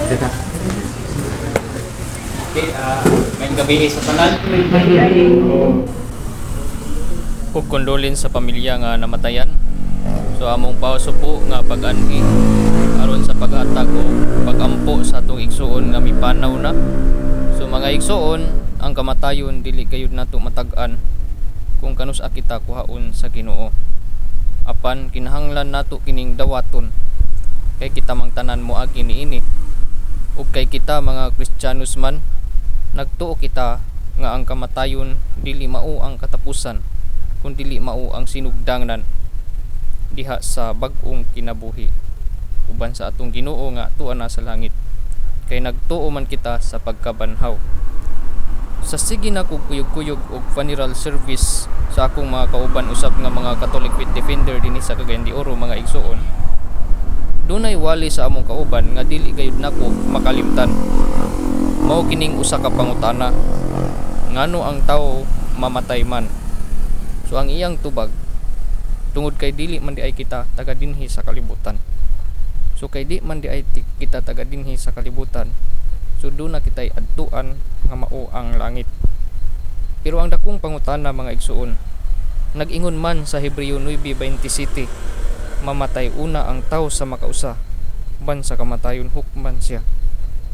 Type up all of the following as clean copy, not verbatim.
Okay, may gabi sa tanan. Ug kondolin sa pamilya nga namatayan. So among pausupo nga pag-anhi aron sa pag-atag o pag-ampo sa atong igsuon nga mipanaw na. So mga igsuon, ang kamatayon dili gayud nato matag-an kung kanus-a kita kuhaon sa Ginoo. Apan kinahanglan nato kining dawaton kay kita mangtanan moagi niini. Ug kay kita mga Kristiyanos man, nagtuo kita nga ang kamatayon dili mao ang katapusan, kundi dili mao ang sinugdanan diha sa bag-ong kinabuhi uban sa atong Ginoo nga tuwa na sa langit. Kay nagtuo man kita sa pagkabanhaw. Sa sige na kog kuyog-kuyog og funeral service sa akong mga kauban usab nga mga Catholic faith defender dinhi sa Cagayan de Oro, mga igsuon, dunay wali sa among kauban nga dili gayud nako makalimtan. Mao kining usa ka pangutana, ngano ang tawo mamatay man. So ang iyang tubag, tungod kay dili man di ay kita taga dinhi sa kalibutan. So kay di man di ay kita taga dinhi sa kalibutan, so doon na kita'y adtuan nga mao ang langit. Pero ang dakong pangutana, mga igsuon, nag-ingon man sa Hebreo 9:27, mamatay una ang tao sa makausa, ban sa kamatayon hukman siya.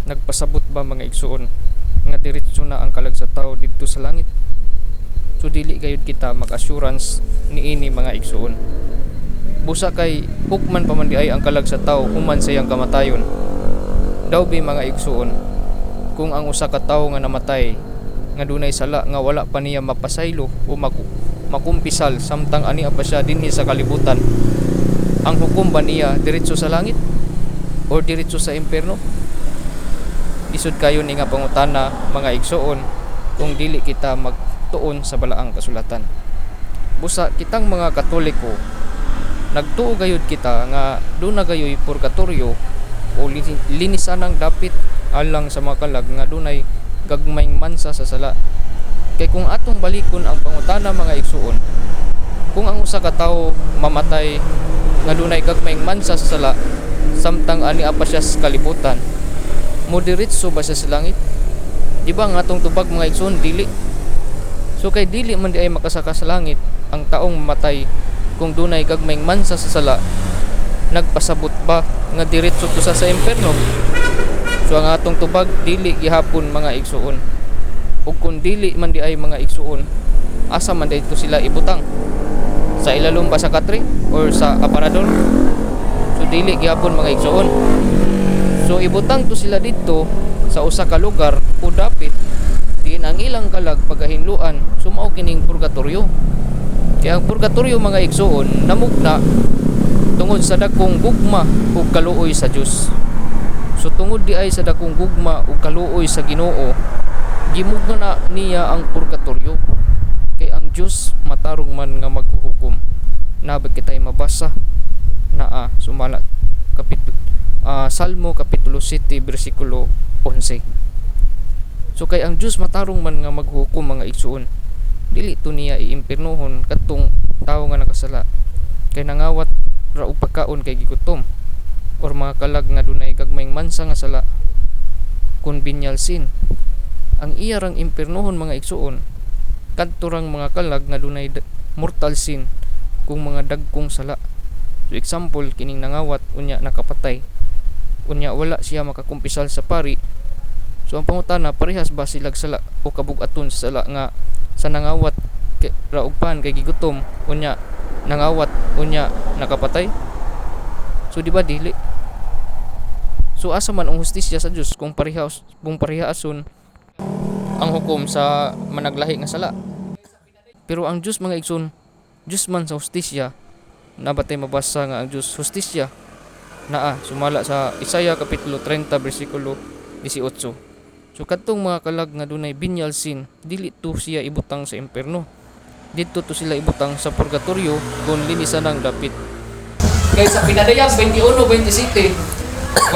Nagpasabot ba, mga igsuon, nga diretso na ang kalag sa tao didto sa langit? So dili gayud kita mag-assurance niini, mga igsuon. Busa kay hukman pa man di ay ang kalag sa tao human sa iyang kamatayon. Daw bi, mga igsuon, kung ang usa ka tawo nga namatay nga dunay sala nga wala pa niya mapasaylo o makumpisal samtang ani pa siya dinhi sa kalibutan, ang hukom ba niya diretso sa langit o diretso sa impierno? Isud kayo ni nga pangutana, mga igsuon, kung dili kita magtuon sa balaang kasulatan. Busa kitang mga Katoliko, nagtuo gayud kita nga duna gayoy purgatorio o linisanang dapit alang sa mga kalag nga dunay gagmayng mansa sa sala. Kay kung atong balikon ang pangutana, mga igsuon, kung ang usa ka tawo mamatay nga dunay gagmayng mansa sa sala samtang ani pa siya sa kalibutan, mo diretso ba siya sa langit? Di ba nga atong tubag, mga igsuon, dili. So kay dili man di ay makasaka sa langit ang taong mamatay kung dunay gagmayng mansa sa sala, nagpasabot ba nga diretso to sa impierno? So ang atong tubag, dili gihapon, mga igsuon. Ug kung dili man di ay, mga igsuon, asa man dito sila ibutang? Sa ilalom ba sa katre or sa aparador? So dili gihapon, mga igsuon. So ibutang to sila dito sa usa ka lugar o dapit diin ang ilang kalag pagahinluan, sumao kining purgatorio. Kaya ang purgatorio, mga igsuon, namugna tungod sa dakong gugma ug kaluoy sa Dios. So tungod di ay sa dakong gugma ug kaluoy sa Ginoo, gimugna na niya ang purgatorio. Kay ang Dios matarong man nga maghuhukom. Nabag kitay mabasa na sumalat Salmo kapitulo 7 bersikulo 11. So kay ang Dios matarong man nga maghuhukom, mga igsuon, dili to niya iimpiernohon kadtong tawo nga nakasala kay nangawat ra og pagkaon kay gigutom, or mga kalag nga dunay gagmayng mansa nga sala kun binyal sin. Ang iya rang impiernohon, mga igsuon, kadto rang mga kalag nga dunay mortal sin kung mga dagkong sala. So example, kining nangawat unya nakapatay, unya wala siya makakumpisal sa pari. So ang pangutana, parehas ba silag sala o kabug-aton sa sala nga sa nangawat ra og pan kay gigutom, unya nangawat unya nakapatay? So di ba dili? So asa man ang hustisya sa Dios kung parehaason ang hukom sa managlahi nga sala? Pero ang Dios, mga igsoon, Dios man sa hustisya. Nabatay mabasa nga ang Dios hustisya naa sumala sa Isaiah kapitulo 30 bersikulo 18. So kadtong mga kalag nga dunay binyal sin, dili to siya ibutang sa impierno. Dito to sila ibutang sa purgatorio kung linisan ang dapit. Kay sa Pinadayag 21:27,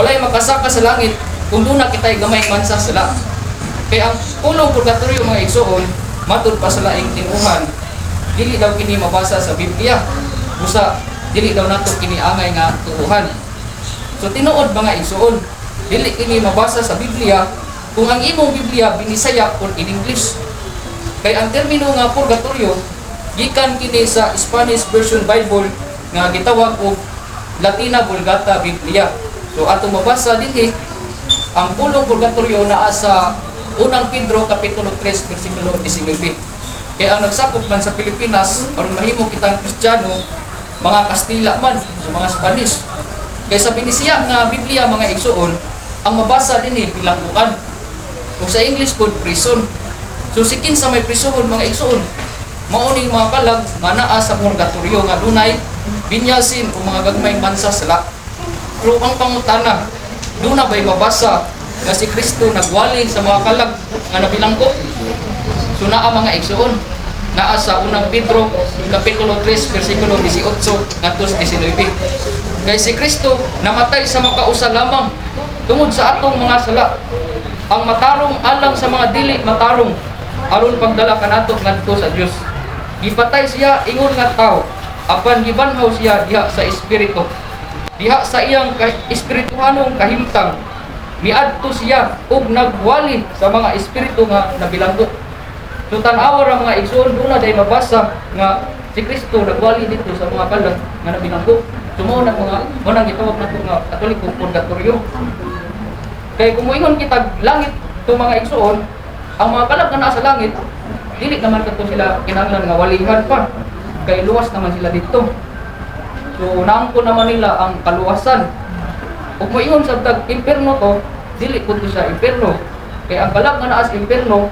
walay makasaka sa langit kung doon na kita'y gamay mansa sila. Kaya ang pulong purgatorio, mga igsoon, matud pa sa laing tinuhan, dili daw kini mabasa sa Biblia. Busa dili daw nato kini angay nga tuuhan. So tinuod, mga igsoon, dili kini mabasa sa Biblia kung ang imong Biblia binisaya or in English. Kay ang termino nga purgatorio gikan kini sa Spanish Version Bible nga gitawag og Latina Vulgata Biblia. So ato mabasa dinhi ang pulong purgatorio naa sa unang Pedro kapitulo 3 bersikulo 19. Kaya ang nagsakop man sa Pilipinas aron mahimo kitang Kristiyano, mga Kastila man, o mga Spanish. Kaya sa binisiya nga Biblia mga igsuon, ang mabasa dinhi bilangguan. Kung sa English pod prison. So sikin sa may prison mga igsuon, mao ning mga kalag nga naa sa purgatorio nga dunay binyasin o mga gagmayng bansa sala. Pero ang pangutana, duna ba'y mabasa nga si Kristo nagwali sa mga kalag nga nabilanggo? So naa mga igsuon, naa sa unang Pedro kapitulo 3 bersikulo 18 ngadto 19. Kay si Kristo namatay sa makausa lamang tungod sa atong mga sala. Ang matarong alang sa mga dili matarong aron pagdala kanato ngadto sa Dios. Gipatay siya ingon nga tao, apan gibanhaw siya diha sa espiritu. Diha sa iyang espirituhanong kahimtang miadto siya ug nagwali sa mga espiritu nga nabilanggo. So tan-awa ra mga igsoon duna day mabasa nga si Kristo nagwali dito sa mga kalag nga nabilanggo. Sumo na mga unang gitawag nato nga Katoliko purgatorio. Kay kung moingon kita langit to mga igsoon, ang mga kalag nga naa sa langit dili naman kadto sila kinahanglan nga walihan pa. Kay luwas naman sila dito. So naangko naman nila ang kaluwasan. Ug moingon sa tag impierno to, dili pud sa impierno. Kay ang kalag nga naa sa impierno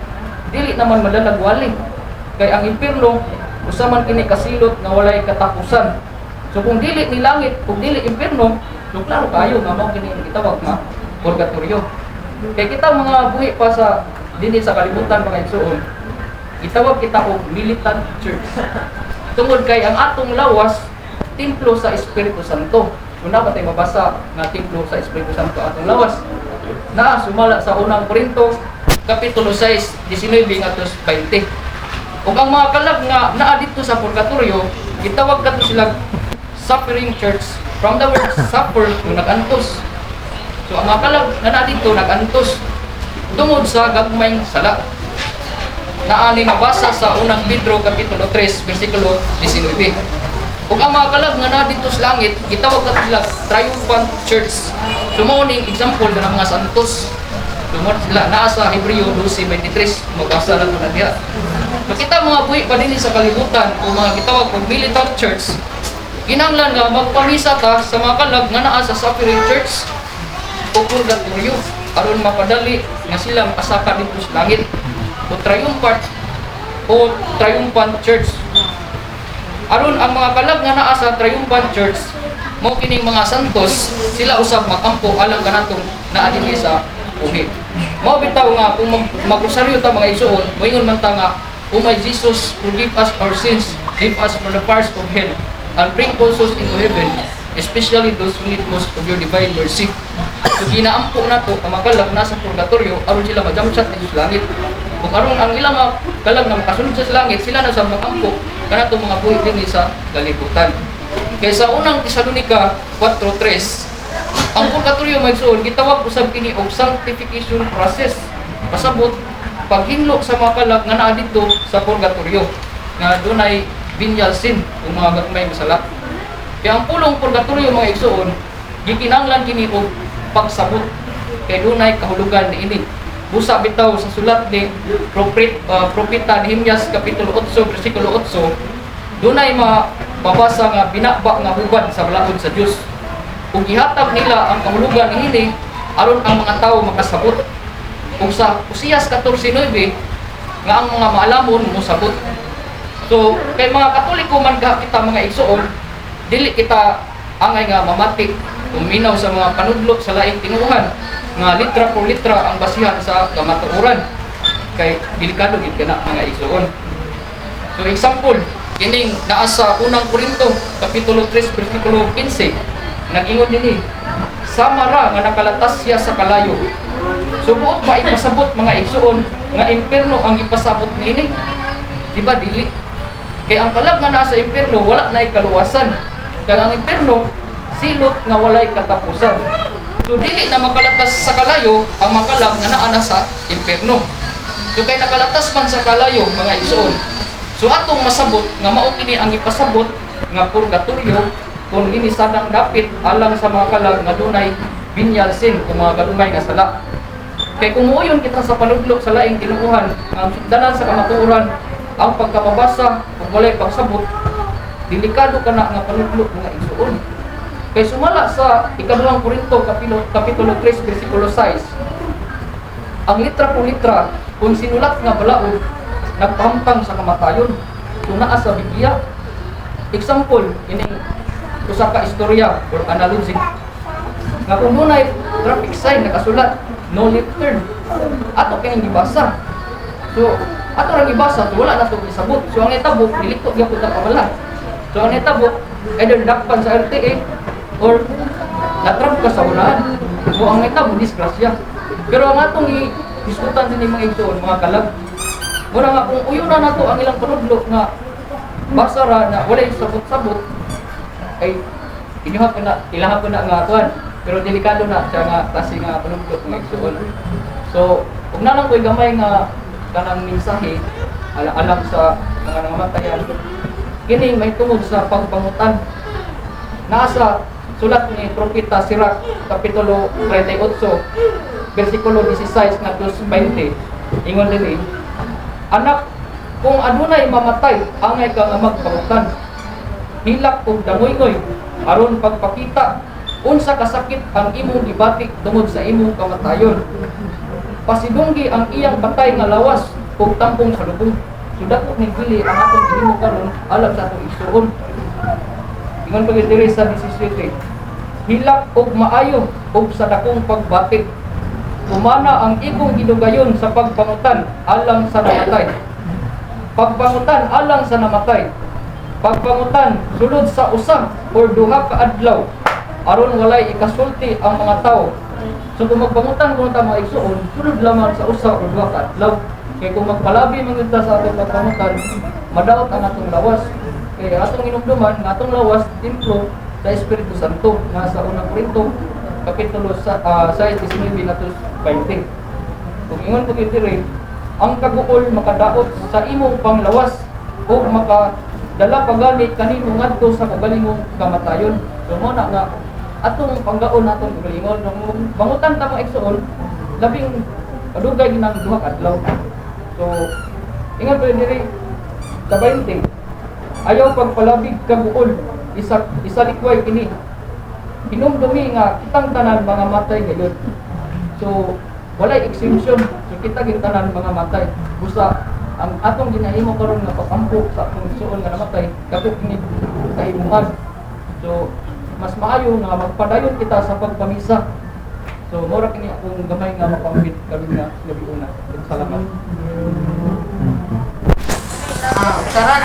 dili naman madalagwali. Kay ang impierno usa man kini kasilot nga walay katapusan. So kung dili ni langit, kung dili impierno, so klaro kayo nga mao kini gitawag nga purgatorio. Kay kita mga buhi pa sa dinhi sa kalibutan mga igsoon, gitawag kita og militant church. Tungod kay ang atong lawas templo sa Espiritu Santo. Una ba tayo mabasa nga templo sa Espiritu Santo atong lawas? Na sumala sa unang Korinto kapitulo 6, 19 ngadto 20. Ug ang mga kalag nga naa dito sa purgatorio, gitawag kadto sila suffering church. From the word suffer, yung nag-antos. So ang mga kalag nga naa dito nag-antos tungod sa gagmayng sala. Naa ni nabasa sa unang Pedro kapitulo 3 bersikulo 19. Ug ang mga kalag nga naa dito sa langit, gitawag kadto sila triumphant church. So mao ning example ng mga santos. Sumot sila naa sa Hebreo 12:23 magbasa na to na diha. So kita mga buhi pa dinhi sa kalibutan o mga gitawag og militant church, kinahanglan nga magpamisa ta sa mga kalag nga naa sa suffering church o purgatorio aron mapadali nga sila makasaka dito sa langit o triumphant church. Aron ang mga kalag nga naa sa triumphant church mao kining mga santos, sila usab makampo alang kanatong naa dinhi sa buhi. Mao bitaw nga kung magrosaryo ta mga igsoon, moingon man ta nga, "O my Jesus, forgive us our sins, save us from the fires of hell, and bring all souls into heaven, especially those who need most of your divine mercy." So ginaampo na to ang mga kalag nasa purgatorio aron sila majamsat dito sa langit. Kung aron ang ilang mga kalag na makasunod sa langit, sila na sa makampo kanatong mga buhi dinhi sa kalibutan. Kaya sa unang Tesalonica 4:3, ang purgatorio mga igsoon gitawag usab kini og sanctification process. Pasabot paghinlo sa mga kalag nga naa dito sa purgatorio nga dunay venial sin o mga gagmay masala. Kaya ang pulong purgatorio mga igsoon gikinahanglan kini og pagsabot kay dunay kahulugan niini. Busa bitaw sa sulat ni propeta Nehemias kapitulo 8 bersikulo 8, dunay mababasa nga binaba nga hubad sa balaod sa Dios. Kung ihatag nila ang kahulugan niini aron ang mga tao makasabot. Kung sa Usias 14:9 nga ang mga maalamon mosabot. So kay mga Katoliko man kita mga igsoon, dili kita angay nga mamati kung minaw sa mga panudlo sa laing tinuhan nga litra por litra ang basihan sa kamatuoran. Kay delikado gid kana mga igsoon. So example, kining naa sa unang Korinto kapitulo 3 bersikulo 15. Nag-ingon dinhi, "Samara nga nakalatas siya sa kalayo." Subuot ba ipasabot mga igsoon nga impierno ang ipasabot niini? Di ba dili? Kay ang kalag nga nasa impierno wala nay kaluwasan. Kaya ang impierno silot nga walay katapusan. So dili na makalatas sa kalayo ang makalag nga naa na sa impierno. So kay nakalatas man sa kalayo mga igsoon. So atong masabot nga mao kini ang ipasabot nga purgatorio kung ini sadang dapit alang sa mga kalag nga dunay binyal sin kung mga gadumay nga sala. Kay kung muyon kita sa panudlok sa laing tinuuhan ang sugdanan sa kamatuoran ang pagkamabasa ug walay pagsabot delikado kana nga panudlok mga igsoon. Kay sumala sa ikaduhang Korinto kapitulo 3 bersikulo 6. Ang litra po litra kung sinulat nga balaod nagpampang sa kamatayon. So naa sa Biblia. Example ining usa ka istorya or analogy. Nga kung dunay traffic sign nakasulat no left turn. Ato kayong gibasa. So ato ra gibasa so wala na to isabot. So ang itabo dilikto gyapon ta pawala. So ang itabo either dakpan sa RTA or natrap ka sa unahan. So ang itabo disgrasya. Pero ang atong i-diskutan din mga igsoon, mga kalag. Mura nga kung uyunan nato ang ilang panudlok nga basara na walay sabot-sabot ay ilaha ko na nga kuan. Pero delikado na siya nga klase nga panudlok mga igsoon. So, kung nalang ko'y gamay nga kanang mensahe alang sa mga namatayan, kini may tungod sa pagpangutan. Nasa sulat ni Propeta Sirach, Kapitulo 38, versikulo 16 na 20, ingon din anak, kung adunay mamatay, angay ka nga magpangutan. Hilak og dangoy-ngoy, aron pagpakita, unsa kasakit ang imong gibatik tungod sa imong kamatayon. Pasidunggi ang iyang patay nga lawas, ug tampong sa lubong. Sudakot ni Gili ang atong gihimo karon alam sa atong igsoon. Ingon pa gid diri sa 17. Hilak og maayo og sa dakong pagbatik. Umana ang ikong gidugayon sa pagpangutan alang sa namatay. Pagpangutan alang sa namatay. Pagpangutan sulod sa usa or duha ka adlaw aron walay ikasulti ang mga tao. So kung magpangutan kung ta mga igsoon, sulod lamang sa usa or duha ka adlaw. Kaya kung magpalabi man kita sa atong pagpangutan, madaot ang atong lawas. Kaya atong inumduman nga atong lawas templo sa Espiritu Santo nga sa unang Korinto kapitulo 6:19 natos 20. Kung ingon ko diri, ang kaguol makadaot sa imong panglawas o makadala pagani kanimo ngadto sa kagalingong kamatayon. So mo na nga atong panggaon naton galingon nung bangutan ta mo igsoon labing kadugay ginang duha ka adlaw. So ingon ko diri sa 20. Ayaw pagpalabig kaguol isa likway kini. Hinumdumi nga kitang tanan mga matay gayon. So walay exemption. So kita gid tanan mga matay. Busa ang atong ginahimo karon nga pag-ampo sa atong igsoon nga namatay kadto kini kahimuhan. So mas maayo nga magpadayon kita sa pagpamisa. So mura kini akong gamay nga mapamit karon nga gabi una. Salamat. Saran